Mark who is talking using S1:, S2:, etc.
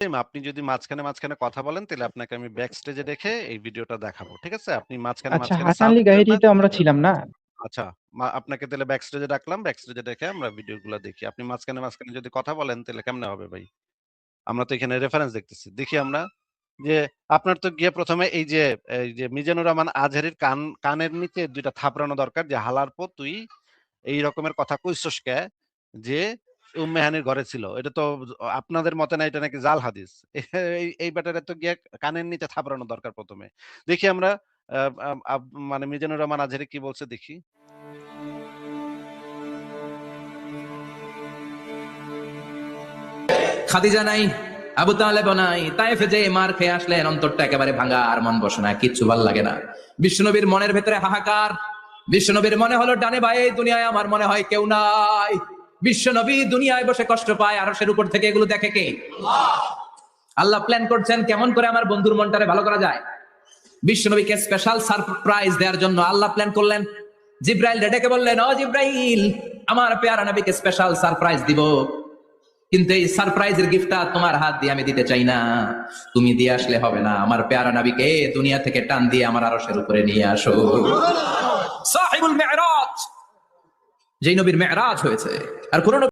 S1: আপনি যদি মাঝখানে কথা বলেন তাহলে আপনাকে আমি ব্যাক স্টেজে রেখে এই ভিডিওটা দেখাবো। ঠিক আছে? আপনি
S2: আচ্ছা,
S1: মাঝখানে
S2: হাসান
S1: চাপ
S2: আলী
S1: দিবেন
S2: গাহিরি
S1: না।
S2: তো আমরা ছিলাম না?
S1: আচ্ছা, আপনাকে তাহলে ব্যাক স্টেজে ডাকলাম। ব্যাক স্টেজে রেখে আমরা ভিডিওগুলা দেখি। আপনি মাঝখানে যদি কথা বলেন তাহলে কেমনে হবে ভাই? আমরা তো এখানে রেফারেন্স দেখতেছি। দেখি আমরা যে আপনার তো গিয়ে ১ম এ এই যে মিজানুর রহমান আজহারীর কানের নিচে ২ টা থাপড়ানো দরকার যে, "হালার পর তুই এই রকমের কথা কইছস কে? যে উম্মে হানির ঘরে ছিল।" এটা তো আপনাদের মতে না, এটা নাকি জাল হাদিস। এই ব্যাটারে তো গিয়ে কানের নিচে থাপড়ানো দরকার ১ম এ। দেখি আমরা আ আ আব মানে মিজানুর রহমান আজহারী কি বলছে দেখি।
S3: খাদিজা নাই, আবু তালেবও নাই, তায়েফে যে মার খেয়ে আসলেন, অন্তরটা একেবারে ভাঙা, আর মন বসে না, কিচ্ছু ভাল লাগে না। বিশ্বনবীর মনের ভেতরে হাহাকার। বিশ্বনবীর মনে হলো ডানে বায়ে দুনিয়ায় আমার মনে হয় কেউ নাই। বিশ্বনবী দুনিয়ায় বসে কষ্ট পায়, আরশের উপর থেকে এগুলো দেখে কে? আল্লাহ প্ল্যান করছেন কেমন করে আমার বন্ধুর মনটারে ভালো করা যায়। বিশ্বনবীকে স্পেশাল সারপ্রাইজ দেওয়ার জন্য আল্লাহ প্ল্যান করলেন। জিব্রাইল ডেকে বললেন, ও জিব্রাইল, আমার পেয়ারা নবীকে স্পেশাল সারপ্রাইজ দিব, কিন্তু এই সারপ্রাইজের গিফটটা তোমার হাত দিয়ে আমি দিতে চাই না, তুমি দিয়ে আসলে হবে না। আমার পেয়ারা নবীকে দুনিয়া থেকে টান দিয়ে আমার আরশের উপরে নিয়ে আসো। সাহিবুল মেরাজ, যেই নবীর মেরাজ হয়েছে। আর কোন